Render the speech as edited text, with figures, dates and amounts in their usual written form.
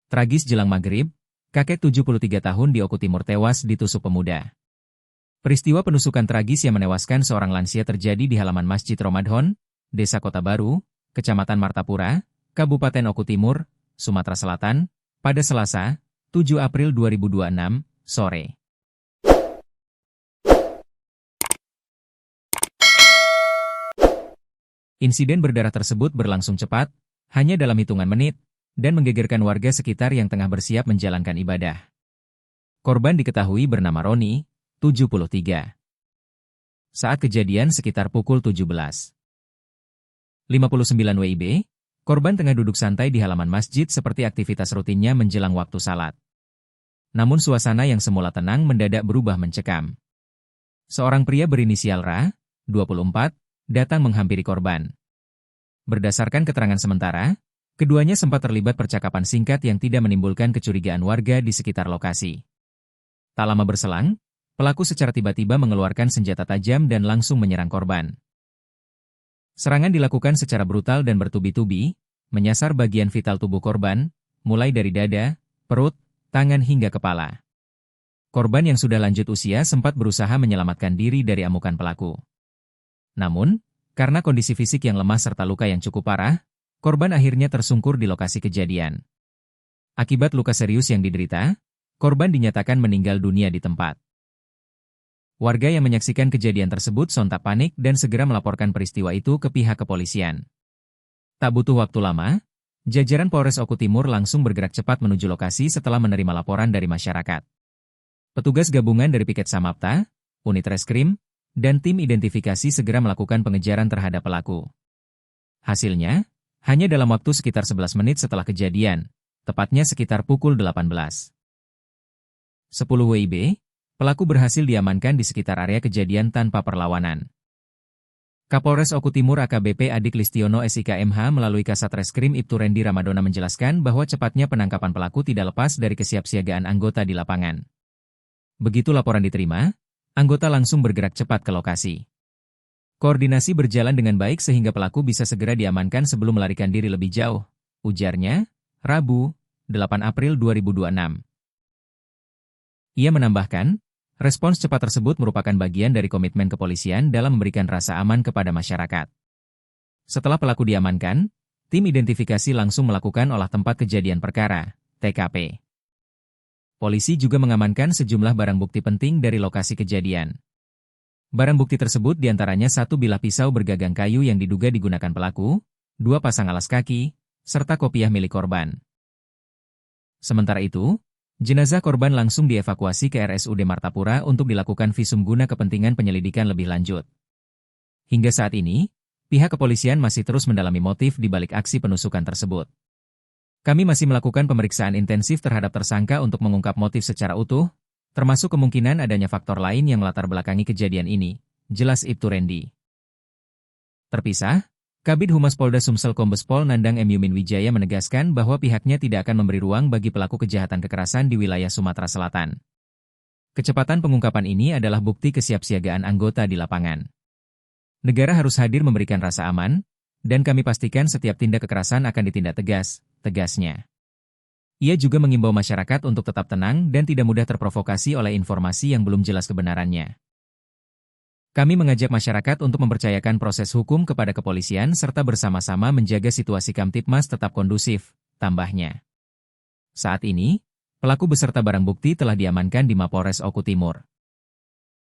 Tragis jelang maghrib, kakek 73 tahun di Oku Timur tewas ditusuk pemuda. Peristiwa penusukan tragis yang menewaskan seorang lansia terjadi di halaman Masjid Ramadan, Desa Kota Baru, Kecamatan Martapura, Kabupaten Oku Timur, Sumatera Selatan, pada Selasa, 7 April 2026, sore. Insiden berdarah tersebut berlangsung cepat, hanya dalam hitungan menit, dan menggegerkan warga sekitar yang tengah bersiap menjalankan ibadah. Korban diketahui bernama Roni, 73. Saat kejadian sekitar pukul 17.59 WIB, korban tengah duduk santai di halaman masjid seperti aktivitas rutinnya menjelang waktu salat. Namun suasana yang semula tenang mendadak berubah mencekam. Seorang pria berinisial Ra, 24, datang menghampiri korban. Berdasarkan keterangan sementara, keduanya sempat terlibat percakapan singkat yang tidak menimbulkan kecurigaan warga di sekitar lokasi. Tak lama berselang, pelaku secara tiba-tiba mengeluarkan senjata tajam dan langsung menyerang korban. Serangan dilakukan secara brutal dan bertubi-tubi, menyasar bagian vital tubuh korban, mulai dari dada, perut, tangan hingga kepala. Korban yang sudah lanjut usia sempat berusaha menyelamatkan diri dari amukan pelaku. Namun, karena kondisi fisik yang lemah serta luka yang cukup parah, korban akhirnya tersungkur di lokasi kejadian. Akibat luka serius yang diderita, korban dinyatakan meninggal dunia di tempat. Warga yang menyaksikan kejadian tersebut sontak panik dan segera melaporkan peristiwa itu ke pihak kepolisian. Tak butuh waktu lama, jajaran Polres Oku Timur langsung bergerak cepat menuju lokasi setelah menerima laporan dari masyarakat. Petugas gabungan dari Piket Samapta, Unit Reskrim, dan tim identifikasi segera melakukan pengejaran terhadap pelaku. Hasilnya, hanya dalam waktu sekitar 11 menit setelah kejadian, tepatnya sekitar pukul 18.10 WIB, pelaku berhasil diamankan di sekitar area kejadian tanpa perlawanan. Kapolres Oku Timur AKBP Adik Listiono SIKMH melalui Kasat Reskrim Ibtu Rendi Ramadona menjelaskan bahwa cepatnya penangkapan pelaku tidak lepas dari kesiapsiagaan anggota di lapangan. Begitu laporan diterima, anggota langsung bergerak cepat ke lokasi. Koordinasi berjalan dengan baik sehingga pelaku bisa segera diamankan sebelum melarikan diri lebih jauh, ujarnya, Rabu, 8 April 2026. Ia menambahkan, respons cepat tersebut merupakan bagian dari komitmen kepolisian dalam memberikan rasa aman kepada masyarakat. Setelah pelaku diamankan, tim identifikasi langsung melakukan olah tempat kejadian perkara, TKP. Polisi juga mengamankan sejumlah barang bukti penting dari lokasi kejadian. Barang bukti tersebut diantaranya satu bilah pisau bergagang kayu yang diduga digunakan pelaku, 2 pasang alas kaki, serta kopiah milik korban. Sementara itu, jenazah korban langsung dievakuasi ke RSUD Martapura untuk dilakukan visum guna kepentingan penyelidikan lebih lanjut. Hingga saat ini, pihak kepolisian masih terus mendalami motif di balik aksi penusukan tersebut. Kami masih melakukan pemeriksaan intensif terhadap tersangka untuk mengungkap motif secara utuh, termasuk kemungkinan adanya faktor lain yang melatar belakangi kejadian ini, jelas Ibtu Rendi. Terpisah, Kabid Humas Polda Sumsel Kombes Pol Nandang M. Yumin Wijaya menegaskan bahwa pihaknya tidak akan memberi ruang bagi pelaku kejahatan kekerasan di wilayah Sumatera Selatan. Kecepatan pengungkapan ini adalah bukti kesiapsiagaan anggota di lapangan. Negara harus hadir memberikan rasa aman, dan kami pastikan setiap tindak kekerasan akan ditindak tegas, tegasnya. Ia juga mengimbau masyarakat untuk tetap tenang dan tidak mudah terprovokasi oleh informasi yang belum jelas kebenarannya. Kami mengajak masyarakat untuk mempercayakan proses hukum kepada kepolisian serta bersama-sama menjaga situasi Kamtipmas tetap kondusif, tambahnya. Saat ini, pelaku beserta barang bukti telah diamankan di Mapolres Oku Timur.